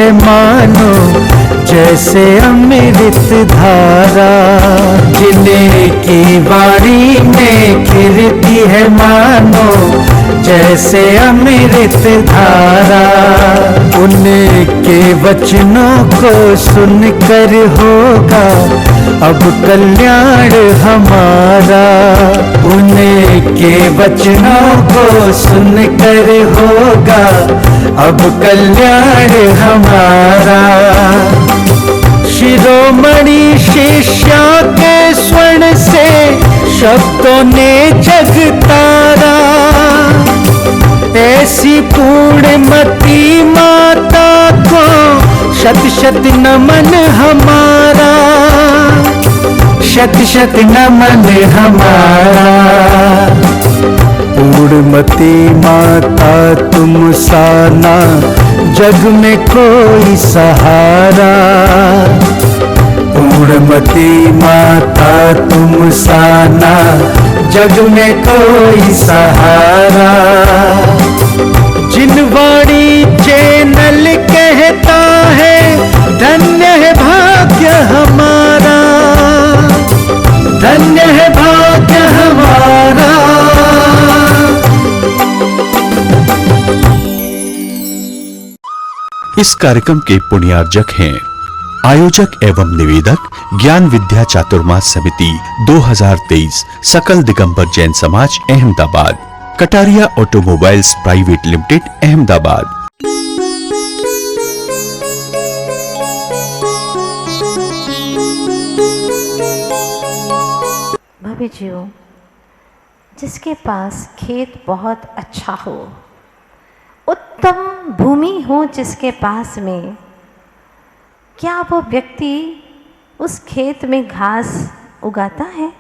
है मानो जैसे अमृत धारा। जिन्हें की वाणी में खिलती है मानो जैसे अमृत धारा। उनके वचनों को सुनकर होगा अब कल्याण हमारा। उनके वचनों को सुनकर होगा अब कल्याण हमारा। शिरोमणि शिष्या के स्वर्ण से शब्दों ने जग तारा। ऐसी पूर्णमती माता को शत शत नमन हमारा। शत शत नमन हमारा। पूर्णमती माता तुम सा ना जग में कोई सहारा। पूर्णमती माता तुम सा ना जग में कोई सहारा। जिन वाणी चैनल कहता है धन्य है भाग्य हमारा। धन्य है भाग्य हमारा। इस कार्यक्रम के पुण्यार्जक हैं आयोजक एवं निवेदक ज्ञान विद्या चातुर्मास समिति 2023 सकल दिगंबर जैन समाज Ahmedabad, Kataria automobiles private limited Ahmedabad. भव्य जीव, जिसके पास खेत बहुत अच्छा हो, उत्तम भूमि हो जिसके पास में, क्या वो व्यक्ति उस खेत में घास उगाता है?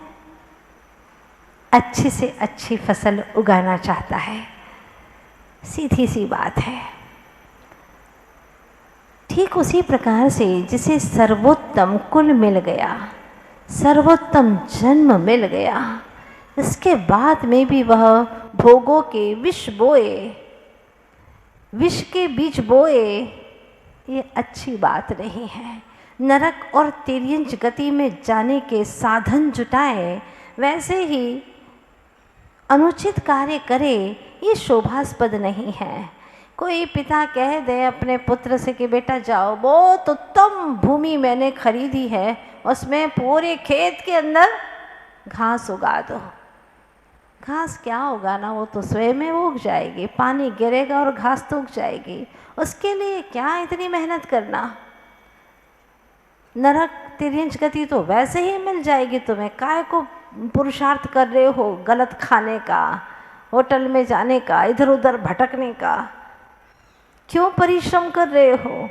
अच्छी से अच्छी फसल उगाना चाहता है। सीधी सी बात है। ठीक उसी प्रकार से जिसे सर्वोत्तम कुल मिल गया, सर्वोत्तम जन्म मिल गया, इसके बाद में भी वह भोगों के विष बोए, विष के बीज बोए, ये अच्छी बात नहीं है। नरक और तिर्यंच गति में जाने के साधन जुटाए, वैसे ही अनुचित कार्य करे, ये शोभास्पद नहीं है। कोई पिता कह दे अपने पुत्र से कि बेटा जाओ, बहुत उत्तम भूमि मैंने खरीदी है, उसमें पूरे खेत के अंदर घास उगा दो। घास क्या उगाना, वो तो स्वयं में उग जाएगी, पानी गिरेगा और घास तो उग जाएगी। उसके लिए क्या इतनी मेहनत करना? नरक तिर्यंच गति तो वैसे ही मिल जाएगी तुम्हें। काय को पुरुषार्थ कर रहे हो गलत खाने का, होटल में जाने का, इधर उधर भटकने का? क्यों परिश्रम कर रहे हो?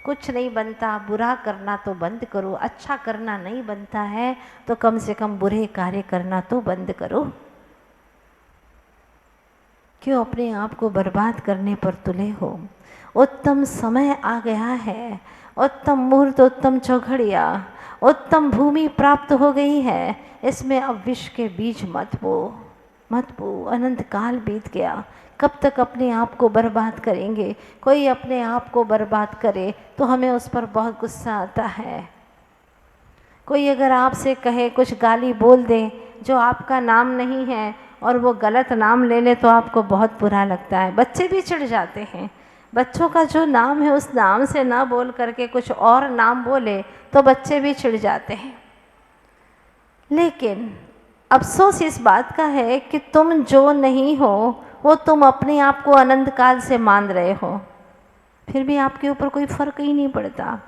कुछ नहीं बनता। बुरा करना तो बंद करो। अच्छा करना नहीं बनता है तो कम से कम बुरे कार्य करना तो बंद करो। क्यों अपने आप को बर्बाद करने पर तुले हो? उत्तम समय आ गया है, उत्तम मुहूर्त, उत्तम चौघड़िया, उत्तम भूमि प्राप्त हो गई है। इसमें अब विष के बीज मत बो, मत बो। अनंत काल बीत गया, कब तक अपने आप को बर्बाद करेंगे? कोई अपने आप को बर्बाद करे तो हमें उस पर बहुत गुस्सा आता है। कोई अगर आपसे कहे, कुछ गाली बोल दे जो आपका नाम नहीं है और वो गलत नाम ले ले तो आपको बहुत बुरा लगता है। बच्चे भी चिढ़ जाते हैं। बच्चों का जो नाम है उस नाम से ना बोल करके कुछ और नाम बोले तो बच्चे भी चिढ़ जाते हैं। लेकिन अफसोस इस बात का है कि तुम जो नहीं हो वो तुम अपने आप को अनंत काल से मान रहे हो, फिर भी आपके ऊपर कोई फ़र्क ही नहीं पड़ता।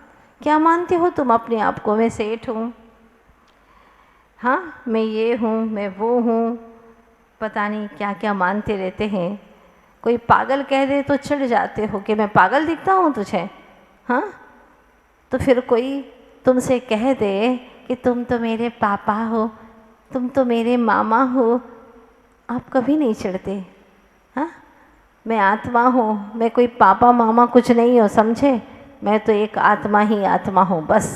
क्या मानते हो तुम अपने आप को? मैं सेठ हूँ, हाँ मैं ये हूँ, मैं वो हूँ, पता नहीं क्या क्या मानते रहते हैं। कोई पागल कह दे तो चिढ़ जाते हो कि मैं पागल दिखता हूँ तुझे, हाँ? तो फिर कोई तुमसे कह दे कि तुम तो मेरे पापा हो, तुम तो मेरे मामा हो, आप कभी नहीं चिढ़ते? हाँ, मैं आत्मा हूँ, मैं कोई पापा मामा कुछ नहीं हो, समझे? मैं तो एक आत्मा ही आत्मा हूँ बस।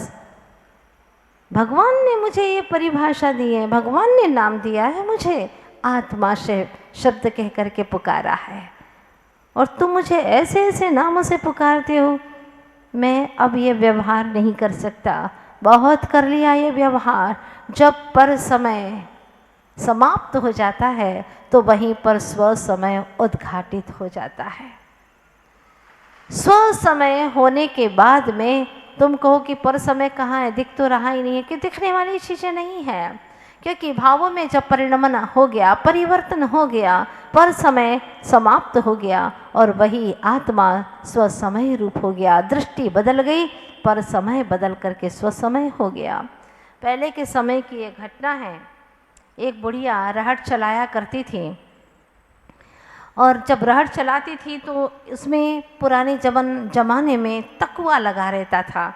भगवान ने मुझे ये परिभाषा दी है, भगवान ने नाम दिया है मुझे, आत्मा से शब्द कह करके पुकारा है। और तुम मुझे ऐसे ऐसे नामों से पुकारते हो मैं अब ये व्यवहार नहीं कर सकता, बहुत कर लिया ये व्यवहार। जब पर समय समाप्त हो जाता है तो वहीं पर स्व समय उद्घाटित हो जाता है। स्व समय होने के बाद में तुम कहो कि पर समय कहाँ है, दिख तो रहा ही नहीं है, कि दिखने वाली चीज़ें नहीं है, क्योंकि भावों में जब परिणमन हो गया, परिवर्तन हो गया, पर समय समाप्त हो गया और वही आत्मा स्व समय रूप हो गया। दृष्टि बदल गई, पर समय बदल करके स्व समय हो गया। पहले के समय की एक घटना है। एक बुढ़िया रहट चलाया करती थी, और जब रहट चलाती थी तो उसमें पुराने जमाने में तकुआ लगा रहता था।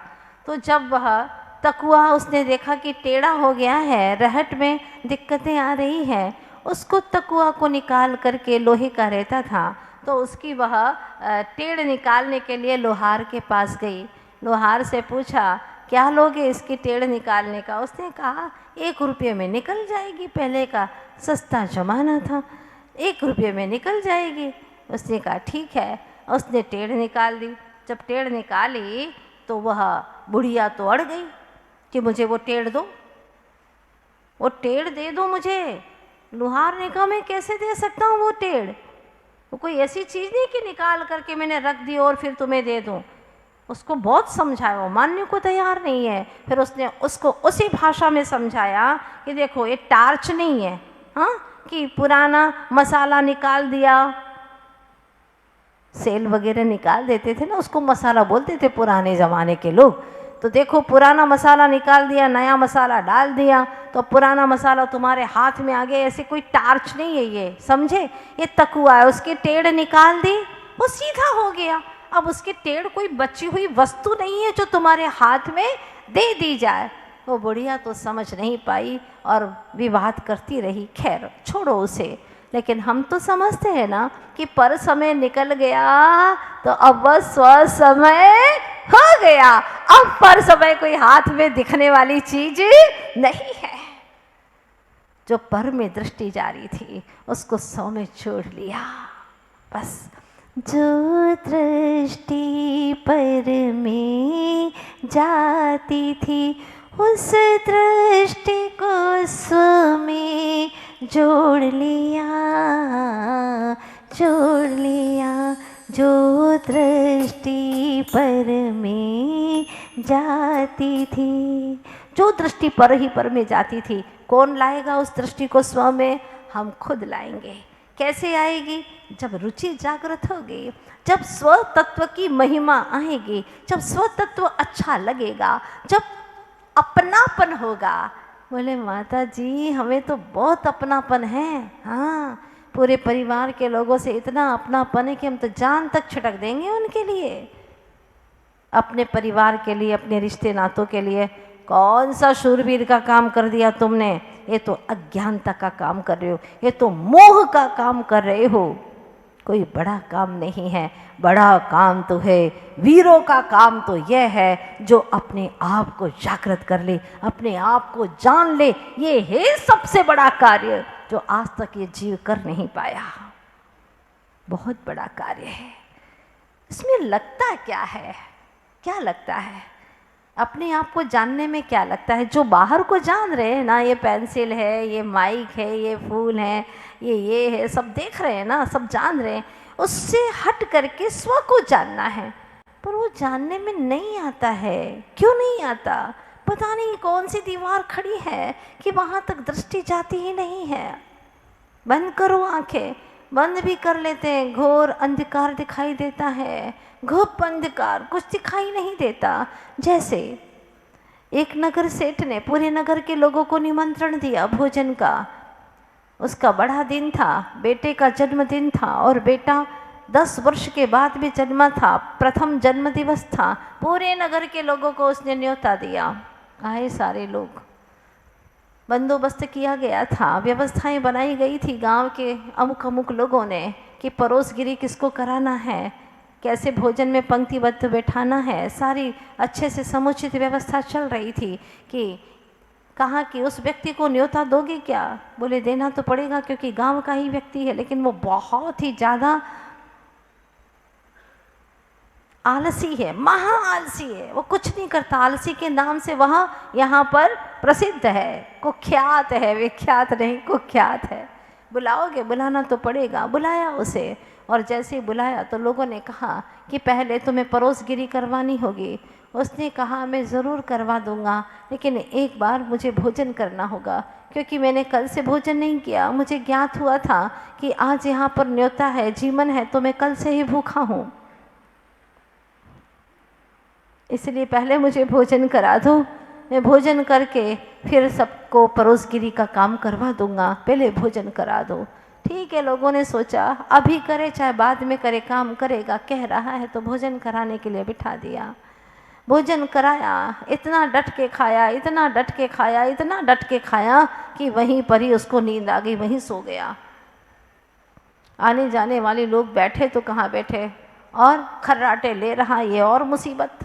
तो जब वह तकुआ उसने देखा कि टेढ़ा हो गया है, रहट में दिक्कतें आ रही हैं, उसको तकुआ को निकाल करके लोहे का रहता था, तो उसकी वह टेढ़ निकालने के लिए लोहार के पास गई। लोहार से पूछा, क्या लोगे इसकी टेढ़ निकालने का? उसने कहा 1 रुपये में निकल जाएगी, पहले का सस्ता जमाना था, 1 रुपये में निकल जाएगी। उसने कहा ठीक है। उसने टेढ़ निकाल दी। जब टेढ़ निकाली तो वह बुढ़िया तो अड़ गई कि मुझे वो टेढ़ दो, वो टेढ़ दे दो मुझे। लुहार ने कहा मैं कैसे दे सकता हूँ वो टेढ़, वो कोई ऐसी चीज़ नहीं कि निकाल करके मैंने रख दी और फिर तुम्हें दे दूँ। उसको बहुत समझाया, वो मानने को तैयार नहीं है। फिर उसने उसको उसी भाषा में समझाया कि देखो ये टार्च नहीं है, हाँ, कि पुराना मसाला निकाल दिया, सेल वगैरह निकाल देते थे ना, उसको मसाला बोलते थे पुराने ज़माने के लोग। तो देखो पुराना मसाला निकाल दिया, नया मसाला डाल दिया, तो पुराना मसाला तुम्हारे हाथ में आ गया। ऐसे कोई टार्च नहीं है ये, समझे? ये तकुआ है, उसकी टेढ़ निकाल दी, वो सीधा हो गया। अब उसकी टेढ़ कोई बची हुई वस्तु नहीं है जो तुम्हारे हाथ में दे दी जाए। वो बुढ़िया तो समझ नहीं पाई और विवाद करती रही। खैर छोड़ो उसे, लेकिन हम तो समझते हैं ना कि पर समय निकल गया तो अब बस स्व समय हो गया। अब पर समय कोई हाथ में दिखने वाली चीज नहीं है। जो पर में दृष्टि जारी थी उसको सौ में छोड़ लिया बस। जो दृष्टि पर में जाती थी उस दृष्टि को स्व में जोड़ लिया, जोड़ लिया। जो दृष्टि पर में जाती थी, जो दृष्टि पर ही पर में जाती थी, कौन लाएगा उस दृष्टि को स्व में? हम खुद लाएंगे। कैसे आएगी? जब रुचि जागृत होगी, जब स्व तत्व की महिमा आएगी, जब स्व तत्व अच्छा लगेगा, जब अपनापन होगा। बोले माता जी हमें तो बहुत अपनापन है, हाँ, पूरे परिवार के लोगों से इतना अपनापन है कि हम तो जान तक छिड़क देंगे उनके लिए। अपने परिवार के लिए, अपने रिश्ते नातों के लिए कौन सा शूरवीर का काम कर दिया तुमने? ये तो अज्ञानता का काम कर रहे हो, ये तो मोह का काम कर रहे हो। कोई बड़ा काम नहीं है, बड़ा काम तो है, वीरों का काम तो यह है जो अपने आप को जागृत कर ले, अपने आप को जान ले। ये है सबसे बड़ा कार्य जो आज तक ये जीव कर नहीं पाया। बहुत बड़ा कार्य है। इसमें लगता क्या है? क्या लगता है? अपने आप को जानने में क्या लगता है? जो बाहर को जान रहे हैं ना, ये पेंसिल है, ये माइक है, ये फूल है, ये है, सब देख रहे हैं ना, सब जान रहे हैं। उससे हट करके स्व को जानना है, पर वो जानने में नहीं आता है। क्यों नहीं आता? पता नहीं कौन सी दीवार खड़ी है कि वहाँ तक दृष्टि जाती ही नहीं है। बंद करो आंखें, बंद भी कर लेते हैं, घोर अंधकार दिखाई देता है, घुप अंधकार, कुछ दिखाई नहीं देता। जैसे एक नगर सेठ ने पूरे नगर के लोगों को निमंत्रण दिया भोजन का। उसका बड़ा दिन था, बेटे का जन्मदिन था, और बेटा 10 वर्ष के बाद भी जन्मा था, प्रथम जन्म दिवस था। पूरे नगर के लोगों को उसने न्योता दिया। आए सारे लोग, बंदोबस्त किया गया था, व्यवस्थाएं बनाई गई थी गांव के अमुक अमुक लोगों ने कि परोसगिरी किसको कराना है, कैसे भोजन में पंक्तिबद्ध बैठाना है। सारी अच्छे से समुचित व्यवस्था चल रही थी कि कहा कि उस व्यक्ति को न्योता दोगे क्या? बोले देना तो पड़ेगा क्योंकि गांव का ही व्यक्ति है, लेकिन वो बहुत ही ज़्यादा आलसी है, महा आलसी है, वो कुछ नहीं करता। आलसी के नाम से वह यहाँ पर प्रसिद्ध है, कुख्यात है, विख्यात नहीं कुख्यात है। बुलाओगे, बुलाना तो पड़ेगा। बुलाया उसे, और जैसे ही बुलाया तो लोगों ने कहा कि पहले तुम्हें परोसगिरी करवानी होगी। उसने कहा मैं ज़रूर करवा दूंगा, लेकिन एक बार मुझे भोजन करना होगा, क्योंकि मैंने कल से भोजन नहीं किया। मुझे ज्ञात हुआ था कि आज यहाँ पर न्योता है, जीवन है, तो मैं कल से ही भूखा हूँ, इसलिए पहले मुझे भोजन करा दो। मैं भोजन करके फिर सबको परोसगिरी का काम करवा दूंगा, पहले भोजन करा दो। ठीक है, लोगों ने सोचा अभी करे चाहे बाद में करे, काम करेगा, कह रहा है तो भोजन कराने के लिए बिठा दिया। भोजन कराया, इतना डट के खाया, इतना डट के खाया, इतना डट के खाया कि वहीं पर ही उसको नींद आ गई, वहीं सो गया। आने जाने वाले लोग बैठे तो कहाँ बैठे, और खर्राटे ले रहा, ये और मुसीबत।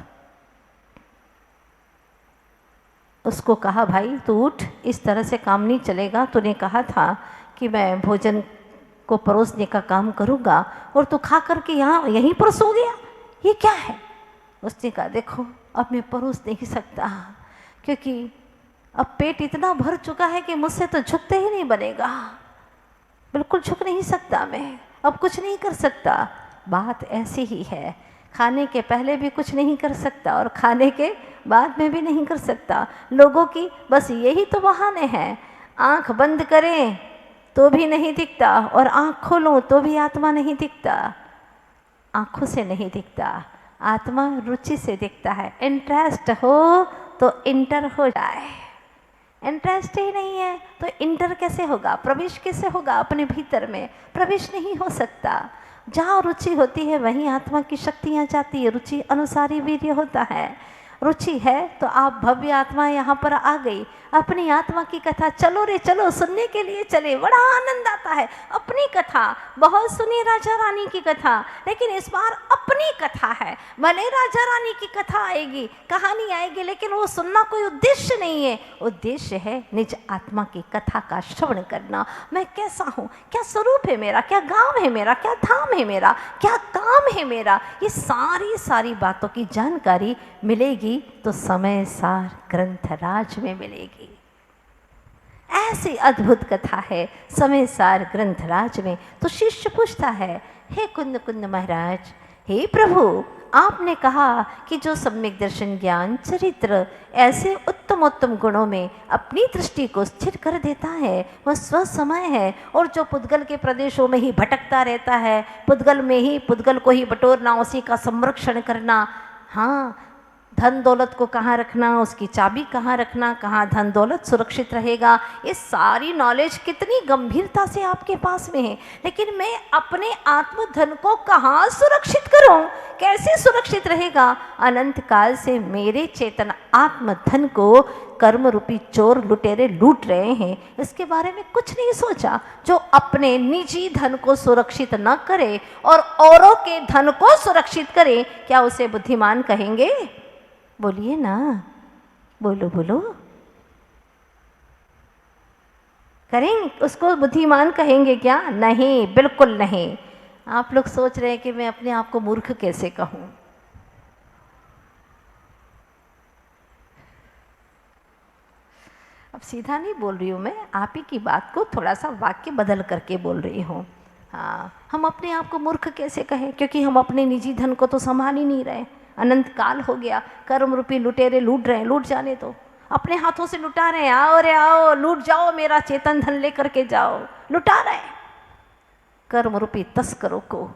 उसको कहा भाई तू उठ, इस तरह से काम नहीं चलेगा, तूने कहा था कि मैं भोजन को परोसने का काम करूँगा और तू खा करके यहाँ यहीं पर सो गया, ये क्या है। उसने कहा देखो अब मैं परोस नहीं सकता, क्योंकि अब पेट इतना भर चुका है कि मुझसे तो झुकते ही नहीं बनेगा, बिल्कुल झुक नहीं सकता मैं, अब कुछ नहीं कर सकता। बात ऐसी ही है, खाने के पहले भी कुछ नहीं कर सकता और खाने के बाद में भी नहीं कर सकता। लोगों की बस यही तो बहाने हैं, आंख बंद करें तो भी नहीं दिखता और आंख खोलो तो भी आत्मा नहीं दिखता। आंखों से नहीं दिखता, आत्मा रुचि से दिखता है। इंटरेस्ट हो तो इंटर हो जाए, इंटरेस्ट ही नहीं है तो इंटर कैसे होगा, प्रवेश कैसे होगा, अपने भीतर में प्रवेश नहीं हो सकता। जहाँ रुचि होती है वहीं आत्मा की शक्तियाँ जाती है, रुचि अनुसार ही वीर्य होता है। रुचि है तो आप भव्य आत्मा यहाँ पर आ गई, अपनी आत्मा की कथा चलो रे चलो सुनने के लिए चले, बड़ा आनंद आता है। अपनी कथा बहुत सुनी, राजा रानी की कथा, लेकिन इस बार अपनी कथा है। भले राजा रानी की कथा आएगी, कहानी आएगी, लेकिन वो सुनना कोई उद्देश्य नहीं है, उद्देश्य है निज आत्मा की कथा का श्रवण करना। मैं कैसा हूँ, क्या स्वरूप है मेरा, क्या गांव है मेरा, क्या धाम है मेरा, क्या काम है मेरा, ये सारी बातों की जानकारी मिलेगी तो समय सार ग्रंथराज में मिलेगी। ऐसी अद्भुत कथा है समय सार ग्रंथराज में। तो शिष्य पूछता है, हे कुंद कुंद महाराज, हे प्रभु, आपने कहा कि जो सम्यक दर्शन ज्ञान चरित्र ऐसे उत्तम उत्तम गुणों में अपनी दृष्टि को स्थिर कर देता है वह स्व समय है, और जो पुद्गल के प्रदेशों में ही भटकता रहता है, पुद्गल में ही पुद्गल को ही बटोरना, उसी का संरक्षण करना। हाँ, धन दौलत को कहाँ रखना, उसकी चाबी कहाँ रखना, कहाँ धन दौलत सुरक्षित रहेगा, ये सारी नॉलेज कितनी गंभीरता से आपके पास में है। लेकिन मैं अपने आत्मधन को कहाँ सुरक्षित करूं, कैसे सुरक्षित रहेगा। अनंत काल से मेरे चेतन आत्मधन को कर्म रूपी चोर लुटेरे लूट रहे हैं, इसके बारे में कुछ नहीं सोचा। जो अपने निजी धन को सुरक्षित न करे और औरों के धन को सुरक्षित करे, क्या उसे बुद्धिमान कहेंगे? बोलिए ना, बोलो बोलो, करेंगे उसको बुद्धिमान कहेंगे क्या? नहीं, बिल्कुल नहीं। आप लोग सोच रहे हैं कि मैं अपने आप को मूर्ख कैसे कहूं। अब सीधा नहीं बोल रही हूं मैं, आप ही की बात को थोड़ा सा वाक्य बदल करके बोल रही हूं। हाँ, हम अपने आप को मूर्ख कैसे कहें, क्योंकि हम अपने निजी धन को तो संभाल ही नहीं रहे। अनंत काल हो गया, कर्म रूपी लुटेरे लूट रहे हैं, लूट जाने दो, अपने हाथों से लुटा रहे हैं। आओ रे आओ, लूट जाओ, मेरा चेतन धन लेकर के जाओ, लुटा रहे हैं। कर्म रूपी तस्करों को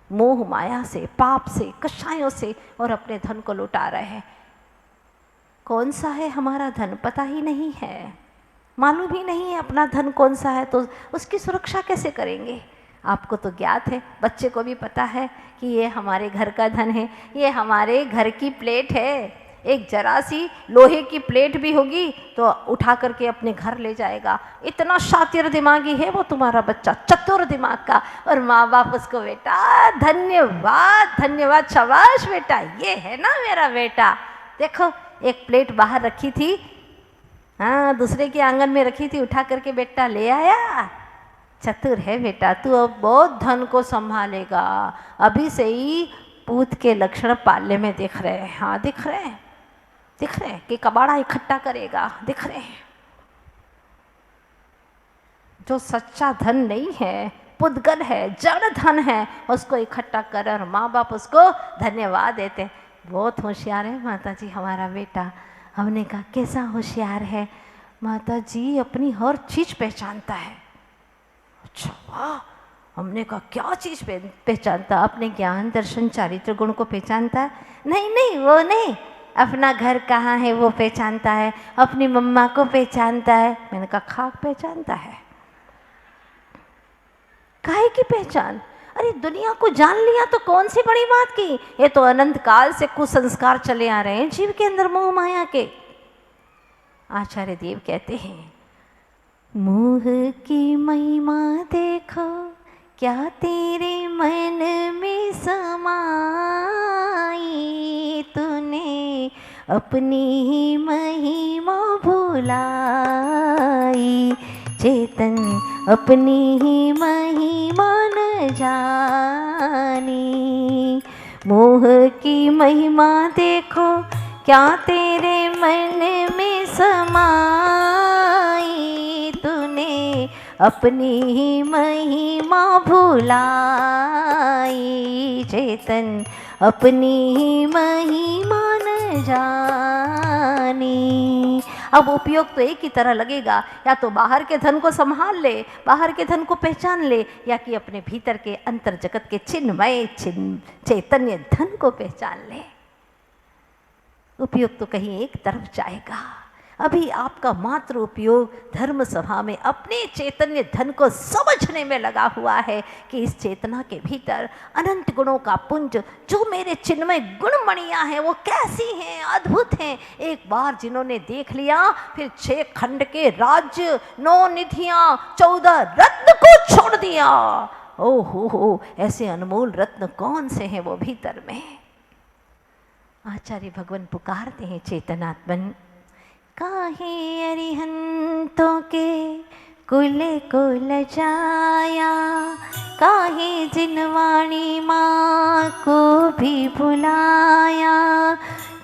मोह माया से, पाप से, कषायों से और अपने धन को लुटा रहे हैं। कौन सा है हमारा धन पता ही नहीं है, मालूम ही नहीं है अपना धन कौन सा है, तो उसकी सुरक्षा कैसे करेंगे। आपको तो ज्ञात है, बच्चे को भी पता है कि ये हमारे घर का धन है, ये हमारे घर की प्लेट है। एक जरा सी लोहे की प्लेट भी होगी तो उठा करके अपने घर ले जाएगा। इतना शातिर दिमागी है वो तुम्हारा बच्चा, चतुर दिमाग का। और माँ बाप उसको बेटा धन्यवाद धन्यवाद, शाबाश बेटा, ये है ना मेरा बेटा। देखो एक प्लेट बाहर रखी थी, हाँ दूसरे के आंगन में रखी थी, उठा करके बेटा ले आया। चतुर है बेटा तू, अब बहुत धन को संभालेगा, अभी से ही पूत के लक्षण पालने में दिख रहे हैं। हाँ, दिख रहे हैं कि कबाड़ा इकट्ठा करेगा, दिख रहे हैं। जो सच्चा धन नहीं है, पुद्गल है, जड़ धन है, उसको इकट्ठा कर और माँ बाप उसको धन्यवाद देते। बहुत होशियार है माता जी हमारा बेटा। हमने कहा कैसा होशियार है? माता जी अपनी हर चीज़ पहचानता है। अच्छा, वाह। हमने कहा क्या चीज़ पहचानता? अपने ज्ञान दर्शन चारित्र गुण को पहचानता है? नहीं, वो नहीं। अपना घर कहाँ है वो पहचानता है, अपनी मम्मा को पहचानता है। मैंने कहा खाक पहचानता है? काहे की पहचान? अरे दुनिया को जान लिया तो कौन सी बड़ी बात की। ये तो अनंत काल से कुसंस्कार चले आ रहे हैं जीव के अंदर, मोह माया के। आचार्य देव कहते हैं, मोह की महिमा देखो क्या तेरे मन में समाई, तूने अपनी ही महिमा भुलाई, चेतन अपनी ही महिमा न जानी। मोह की महिमा देखो क्या तेरे मन में समाई, तूने अपनी ही महिमा भुलाई, चेतन अपनी ही महिमा न जानी। अब उपयोग तो एक ही तरह लगेगा, या तो बाहर के धन को संभाल ले, बाहर के धन को पहचान ले, या कि अपने भीतर के अंतर जगत के चिन्मय चैतन्य धन को पहचान ले। उपयोग तो कहीं एक तरफ जाएगा। अभी आपका मात्र उपयोग धर्म सभा में अपने चैतन्य धन को समझने में लगा हुआ है कि इस चेतना के भीतर अनंत गुणों का पुंज, जो मेरे चिन्मय गुणमणियाँ हैं वो कैसी हैं, अद्भुत हैं। एक बार जिन्होंने देख लिया, फिर 6 खंड के राज्य, 9 निधियाँ, 14 रत्न को छोड़ दिया। ओहो, ऐसे अनमोल रत्न कौन से हैं वो भीतर में। आचार्य भगवान पुकारते हैं चेतनात्मन, काहे अरिहंतों के कुल कुल जाया, काहे जिनवाणी माँ को भी बुलाया,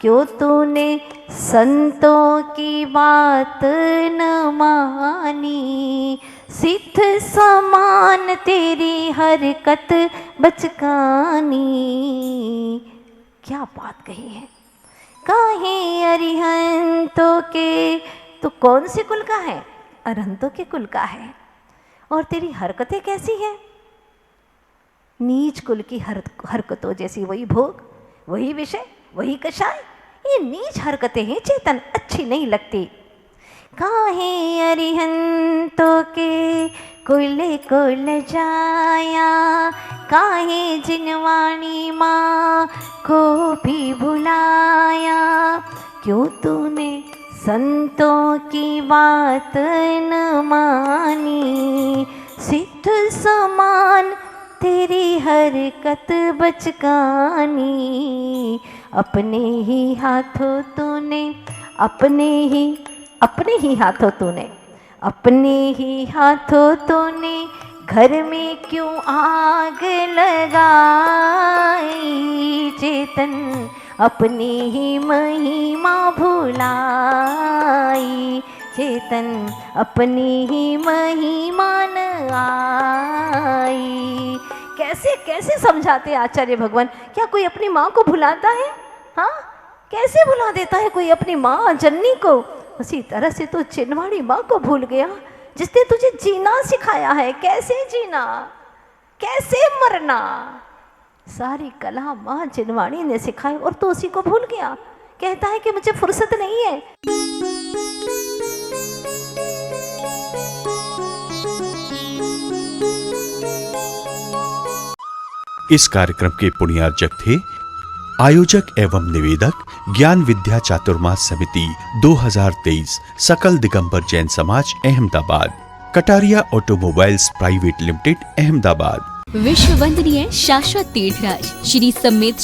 क्यों तूने संतों की बात न मानी, सिद्ध समान तेरी हरकत बचकानी। क्या बात कही है। काहे अरिहंतों के, तू कौन से कुल का है? अरहंतों के कुल का है। और तेरी हरकतें कैसी हैं? नीच कुल की हरकतों जैसी। वही भोग, वही विषय, वही कषाय, ये नीच हरकतें हैं चेतन, अच्छी नहीं लगती। काहे अरिहंतों के कुल कुल जाया, काहे जिनवाणी माँ को भी भुलाया, क्यों तूने संतों की बात न मानी, सिद्ध समान तेरी हरकत बचकानी। अपने ही हाथों तूने घर में क्यों आग लगाई, चेतन अपनी ही महिमा भुलाई, चेतन अपनी ही महिमा न आई। कैसे कैसे समझाते आचार्य भगवान। क्या कोई अपनी माँ को भुलाता है? हाँ, कैसे भुला देता है कोई अपनी माँ जननी को? उसी तरह से तो चिन्हवाड़ी माँ को भूल गया जिसने तुझे जीना सिखाया है। कैसे जीना, कैसे मरना, सारी कला माँ चिन्हवाड़ी ने सिखाई और तो उसी को भूल गया। कहता है कि मुझे फुर्सत नहीं है। इस कार्यक्रम के पुण्यार्जक थे आयोजक एवं निवेदक ज्ञान विद्या चातुर्मास समिति 2023 सकल दिगंबर जैन समाज Ahmedabad, Kataria automobiles private limited Ahmedabad. विश्व वंदनीय शाश्वत तीर्थराज श्री समेत